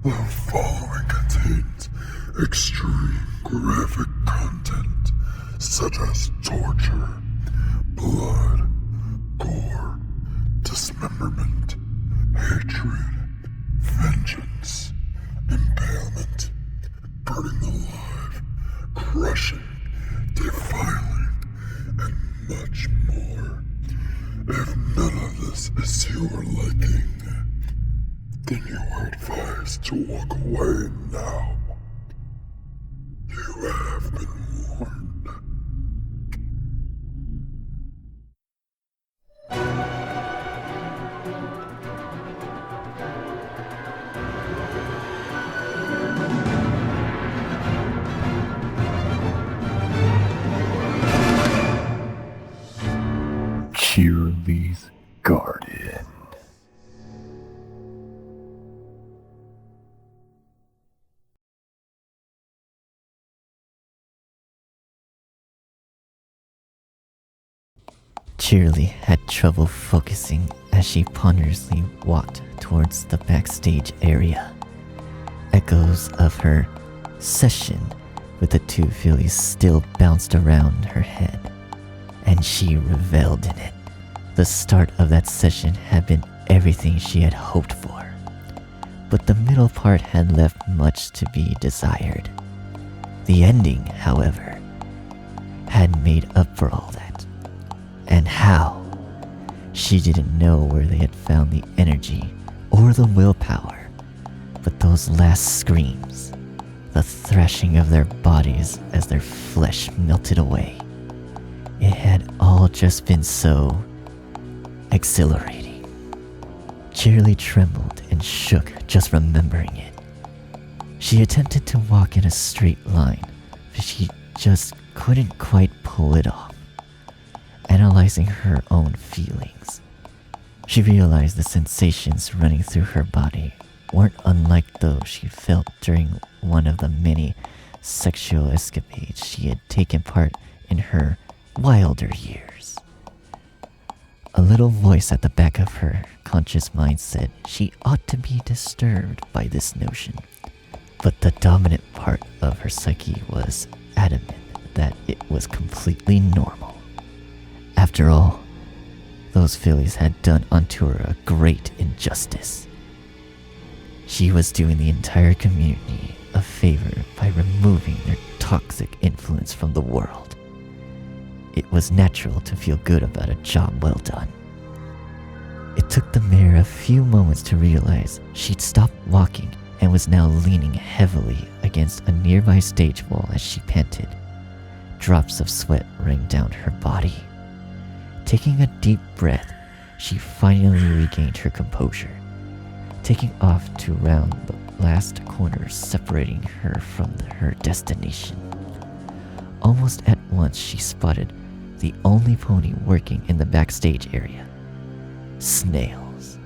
The following contains extreme graphic content such as torture, blood, gore, dismemberment, hatred, vengeance, impalement, burning alive, crushing, defiling, and much more. If none of this is your liking, then you are advised to walk away now. You have been warned. Cheerilee's Garden. Cheerilee had trouble focusing as she ponderously walked towards the backstage area. Echoes of her session with the two fillies still bounced around her head, and she reveled in it. The start of that session had been everything she had hoped for, but the middle part had left much to be desired. The ending, however, had made up for all that. And how? She didn't know where they had found the energy or the willpower, but those last screams, the thrashing of their bodies as their flesh melted away, it had all just been so exhilarating. Cheerilee trembled and shook just remembering it. She attempted to walk in a straight line, but she just couldn't quite pull it off. Analyzing her own feelings, she realized the sensations running through her body weren't unlike those she felt during one of the many sexual escapades she had taken part in her wilder years. A little voice at the back of her conscious mind said she ought to be disturbed by this notion, but the dominant part of her psyche was adamant that it was completely normal. After all, those fillies had done unto her a great injustice. She was doing the entire community a favor by removing their toxic influence from the world. It was natural to feel good about a job well done. It took the mare a few moments to realize she'd stopped walking and was now leaning heavily against a nearby stage wall as she panted. Drops of sweat ran down her body. Taking a deep breath, she finally regained her composure, taking off to round the last corner separating her from her destination. Almost at once she spotted the only pony working in the backstage area. Snails.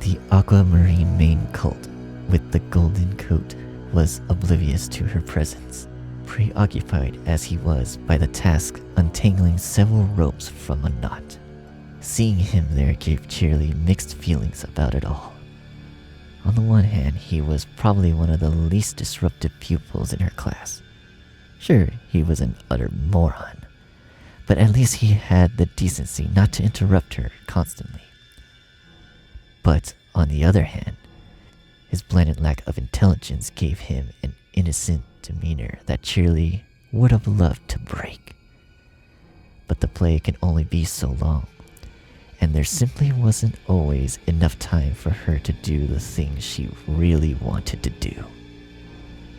The aquamarine main cult with the golden coat was oblivious to her presence, preoccupied as he was by the task untangling several ropes from a knot. Seeing him there gave Cheerilee mixed feelings about it all. On the one hand, he was probably one of the least disruptive pupils in her class. Sure, he was an utter moron, but at least he had the decency not to interrupt her constantly. But on the other hand, his blatant lack of intelligence gave him an innocent demeanor that Cheerilee would have loved to break. But the play can only be so long, and there simply wasn't always enough time for her to do the things she really wanted to do.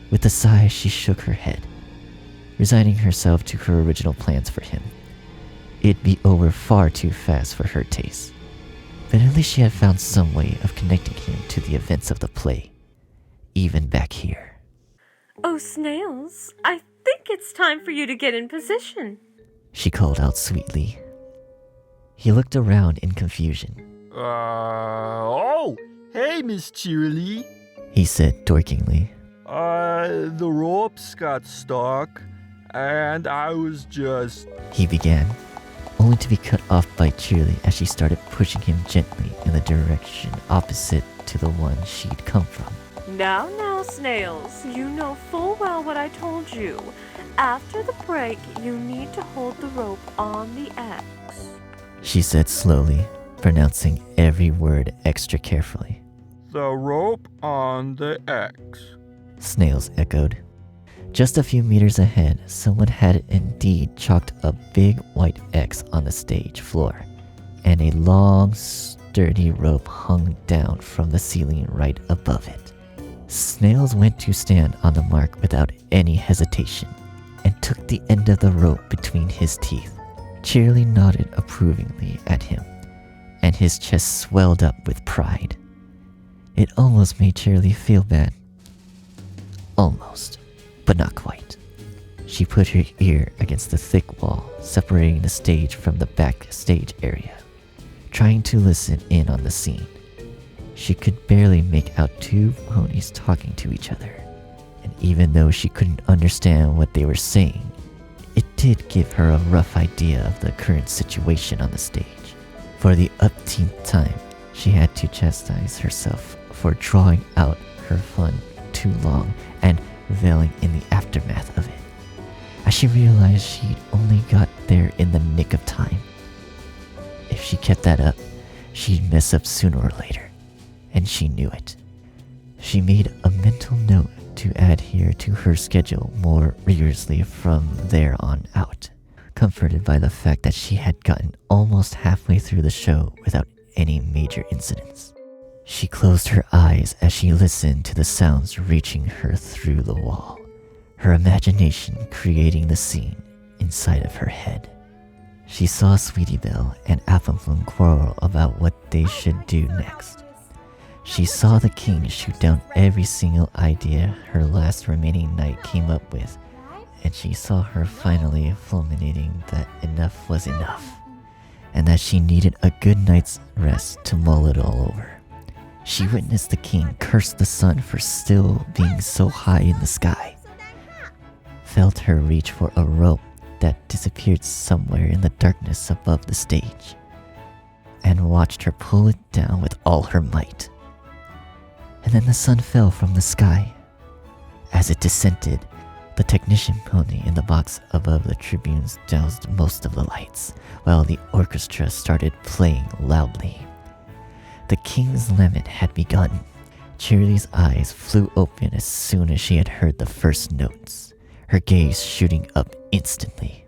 With a sigh, she shook her head, resigning herself to her original plans for him. It'd be over far too fast for her taste, but at least she had found some way of connecting him to the events of the play, even back here. Oh, Snails, I think it's time for you to get in position, she called out sweetly. He looked around in confusion. Oh, hey, Miss Cheerilee, he said dorkingly. The ropes got stuck, and I was just... He began, only to be cut off by Cheerilee as she started pushing him gently in the direction opposite to the one she'd come from. Now, Snails, you know full well what I told you. After the break, you need to hold the rope on the X. She said slowly, pronouncing every word extra carefully. The rope on the X. Snails echoed. Just a few meters ahead, someone had indeed chalked a big white X on the stage floor, and a long, sturdy rope hung down from the ceiling right above it. Snails went to stand on the mark without any hesitation, and took the end of the rope between his teeth. Cheerilee nodded approvingly at him, and his chest swelled up with pride. It almost made Cheerilee feel bad. Almost, but not quite. She put her ear against the thick wall separating the stage from the backstage area, trying to listen in on the scene. She could barely make out two ponies talking to each other, and even though she couldn't understand what they were saying, it did give her a rough idea of the current situation on the stage. For the upteenth time, she had to chastise herself for drawing out her fun too long and veiling in the aftermath of it, as she realized she'd only got there in the nick of time. If she kept that up, she'd mess up sooner or later, and she knew it. She made a mental note to adhere to her schedule more rigorously from there on out, comforted by the fact that she had gotten almost halfway through the show without any major incidents. She closed her eyes as she listened to the sounds reaching her through the wall, her imagination creating the scene inside of her head. She saw Sweetie Belle and Apple Bloom quarrel about what they should do next. She saw the king shoot down every single idea her last remaining knight came up with, and she saw her finally fulminating that enough was enough, and that she needed a good night's rest to mull it all over. She witnessed the king curse the sun for still being so high in the sky, felt her reach for a rope that disappeared somewhere in the darkness above the stage, and watched her pull it down with all her might. And then the sun fell from the sky. As it descended, the technician pony in the box above the tribunes doused most of the lights, while the orchestra started playing loudly. The king's lament had begun. Cheerilee's eyes flew open as soon as she had heard the first notes, her gaze shooting up instantly.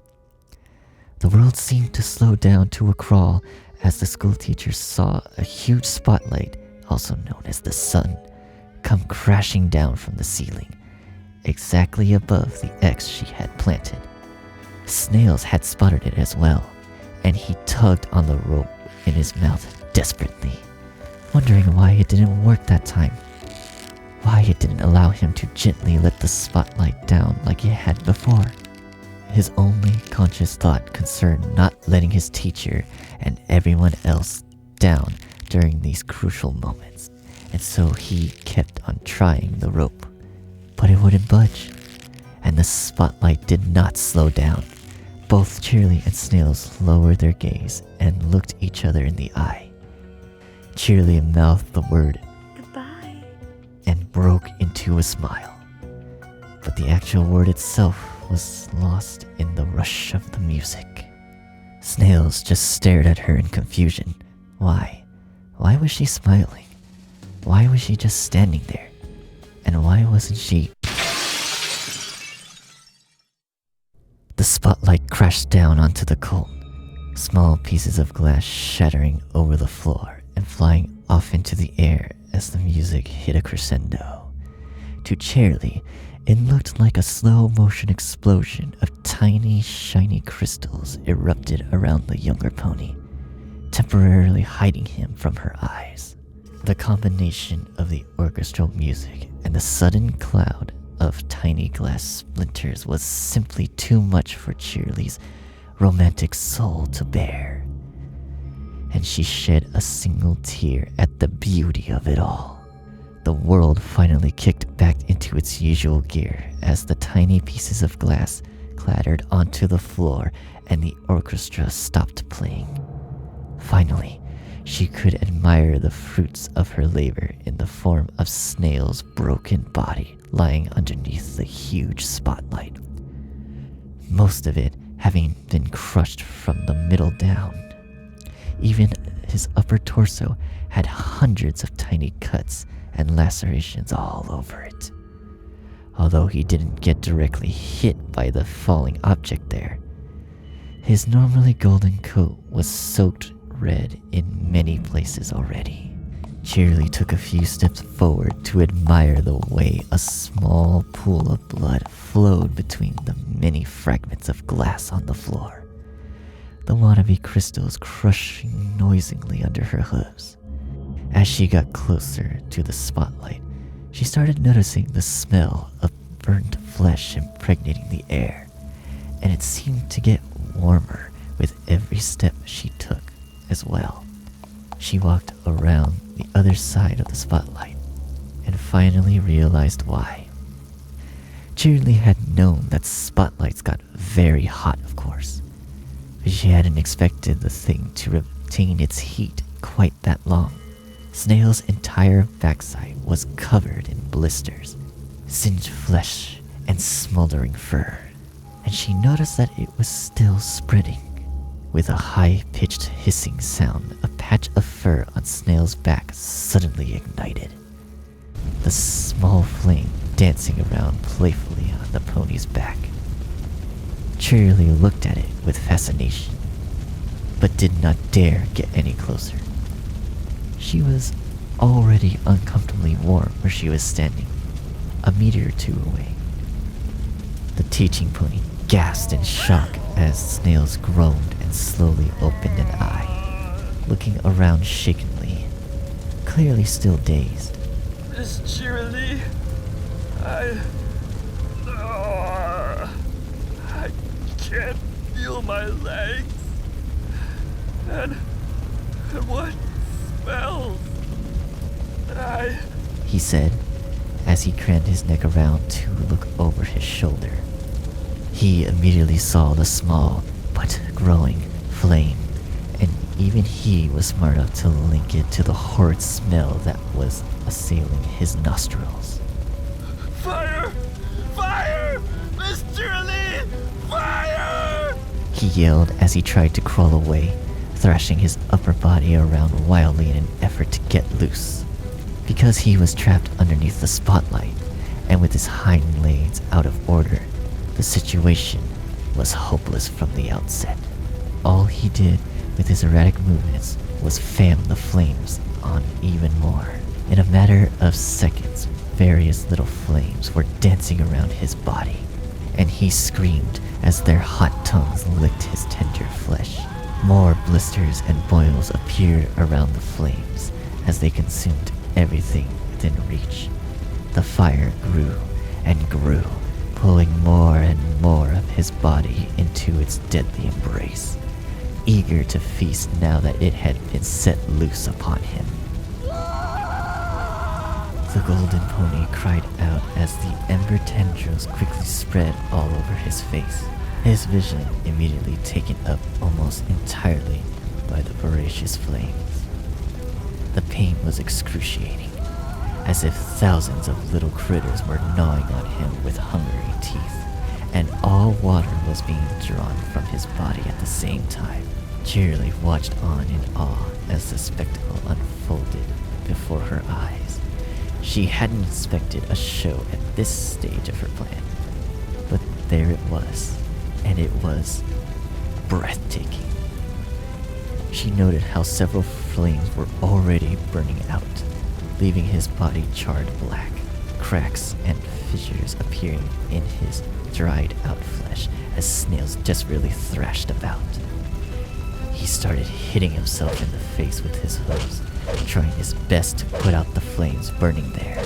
The world seemed to slow down to a crawl as the schoolteacher saw a huge spotlight, also known as the sun, come crashing down from the ceiling, exactly above the X she had planted. Snails had spotted it as well, and he tugged on the rope in his mouth desperately, wondering why it didn't work that time. Why it didn't allow him to gently let the spotlight down like it had before. His only conscious thought concerned not letting his teacher and everyone else down during these crucial moments, and so he kept on trying the rope. But it wouldn't budge, and the spotlight did not slow down. Both Cheerilee and Snails lowered their gaze and looked each other in the eye. Cheerilee mouthed the word Goodbye. and broke into a smile, but the actual word itself was lost in the rush of the music. Snails just stared at her in confusion. Why? Why was she smiling? Why was she just standing there? And why wasn't she? The spotlight crashed down onto the cult, small pieces of glass shattering over the floor and flying off into the air as the music hit a crescendo. To Cheerilee, it looked like a slow-motion explosion of tiny, shiny crystals erupted around the younger pony, temporarily hiding him from her eyes. The combination of the orchestral music and the sudden cloud of tiny glass splinters was simply too much for Cheerilee's romantic soul to bear, and she shed a single tear at the beauty of it all. The world finally kicked back into its usual gear as the tiny pieces of glass clattered onto the floor and the orchestra stopped playing. Finally, she could admire the fruits of her labor in the form of Snails' broken body lying underneath the huge spotlight, most of it having been crushed from the middle down. Even his upper torso had hundreds of tiny cuts and lacerations all over it. Although he didn't get directly hit by the falling object there, his normally golden coat was soaked red in many places already. Cheerilee took a few steps forward to admire the way a small pool of blood flowed between the many fragments of glass on the floor, the wannabe crystals crushing noisily under her hooves. As she got closer to the spotlight, she started noticing the smell of burnt flesh impregnating the air, and it seemed to get warmer with every step she took as well. She walked around the other side of the spotlight and finally realized why. Cheerilee had known that spotlights got very hot, of course, but she hadn't expected the thing to retain its heat quite that long. Snails' entire backside was covered in blisters, singed flesh, and smoldering fur, and she noticed that it was still spreading. With a high-pitched hissing sound, a patch of fur on Snails' back suddenly ignited, the small flame dancing around playfully on the pony's back. Cheerilee looked at it with fascination, but did not dare get any closer. She was already uncomfortably warm where she was standing, a meter or two away. The teaching pony gasped in shock as Snails groaned and slowly opened an eye, looking around shakenly, clearly still dazed. Miss Cheerilee, I can't feel my legs. And what smells? He said, as he craned his neck around to look over his shoulder. He immediately saw the small but growing flame, and even he was smart enough to link it to the horrid smell that was assailing his nostrils. Fire! Fire! Miss Cheerilee! Fire! He yelled as he tried to crawl away, thrashing his upper body around wildly in an effort to get loose. Because he was trapped underneath the spotlight, and with his hind legs out of order, the situation was hopeless from the outset. All he did with his erratic movements was fan the flames on even more. In a matter of seconds, various little flames were dancing around his body, and he screamed as their hot tongues licked his tender flesh. More blisters and boils appeared around the flames as they consumed everything within reach. The fire grew and grew, pulling more and more of his body into its deadly embrace, eager to feast now that it had been set loose upon him. The golden pony cried out as the ember tendrils quickly spread all over his face, his vision immediately taken up almost entirely by the voracious flames. The pain was excruciating, as if thousands of little critters were gnawing on him with hungry teeth, and all water was being drawn from his body at the same time. Cheerilee watched on in awe as the spectacle unfolded before her eyes. She hadn't expected a show at this stage of her plan, but there it was, and it was breathtaking. She noted how several flames were already burning out, leaving his body charred black, cracks and fissures appearing in his dried out flesh as Snails desperately thrashed about. He started hitting himself in the face with his hooves, trying his best to put out the flames burning there.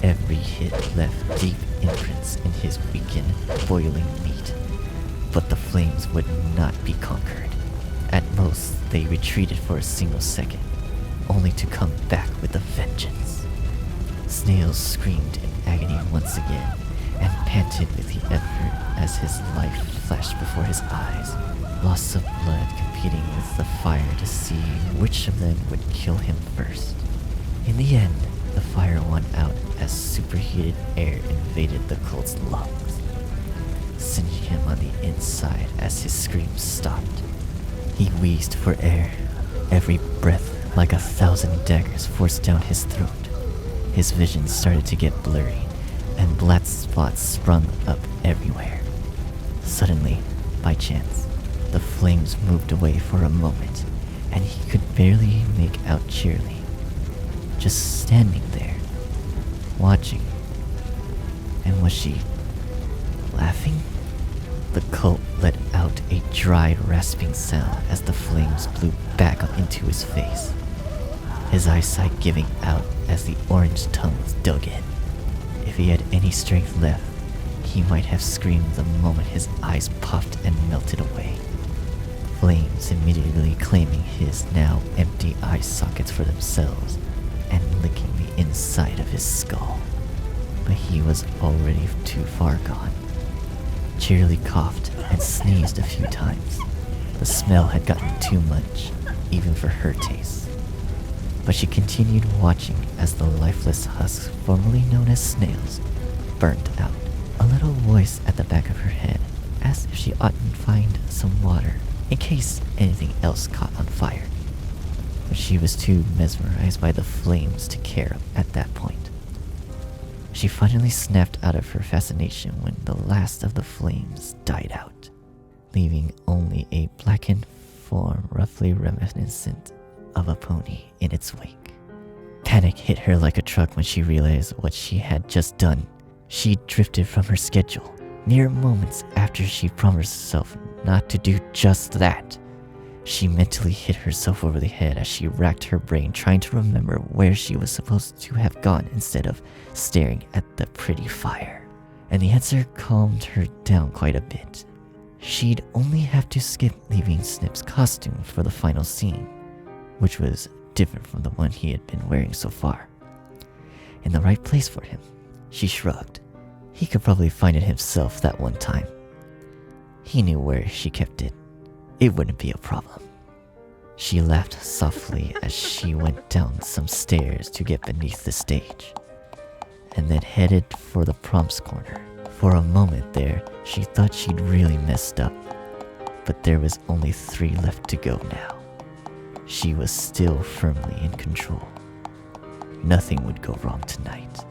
Every hit left deep imprints in his weakened, boiling meat, but the flames would not be conquered. At most, they retreated for a single second, only to come back with a vengeance. Snails screamed in agony once again, and panted with the effort as his life flashed before his eyes. loss of blood competing with the fire to see which of them would kill him first. In the end, the fire won out as superheated air invaded the cult's lungs, singeing him on the inside as his screams stopped. He wheezed for air, every breath like 1,000 daggers forced down his throat. His vision started to get blurry, and black spots sprung up everywhere. Suddenly, by chance, the flames moved away for a moment, and he could barely make out Cheerilee, just standing there, watching. And was she laughing? The cult let out a dry, rasping sound as the flames blew back up into his face, his eyesight giving out as the orange tongues dug in. If he had any strength left, he might have screamed the moment his eyes puffed and melted away, flames immediately claiming his now empty eye sockets for themselves and licking the inside of his skull. But he was already too far gone. Cheerilee coughed and sneezed a few times. The smell had gotten too much, even for her taste. But she continued watching as the lifeless husks formerly known as Snails burnt out. A little voice at the back of her head asked if she oughtn't find some water in case anything else caught on fire. But she was too mesmerized by the flames to care at that point. She finally snapped out of her fascination when the last of the flames died out, leaving only a blackened form roughly reminiscent of a pony in its wake. Panic hit her like a truck when she realized what she had just done. She drifted from her schedule, mere moments after she promised herself not to do just that. She mentally hit herself over the head as she racked her brain trying to remember where she was supposed to have gone instead of staring at the pretty fire. And the answer calmed her down quite a bit. She'd only have to skip leaving Snip's costume for the final scene, which was different from the one he had been wearing so far. In the right place for him, she shrugged. He could probably find it himself that one time. He knew where she kept it. It wouldn't be a problem. She laughed softly as she went down some stairs to get beneath the stage, and then headed for the prompts corner. For a moment there, she thought she'd really messed up, but there was only 3 left to go now. She was still firmly in control. Nothing would go wrong tonight.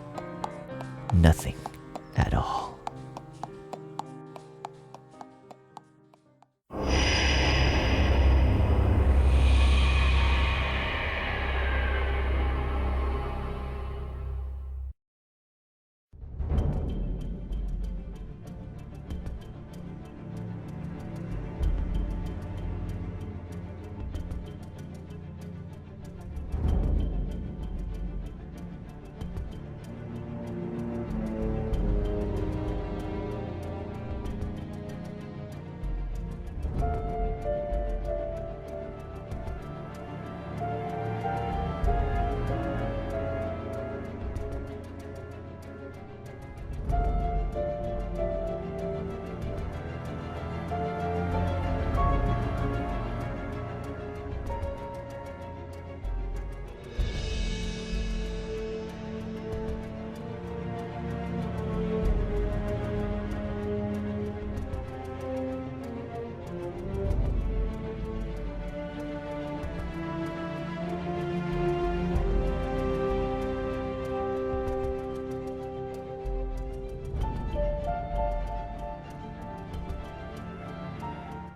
Nothing at all.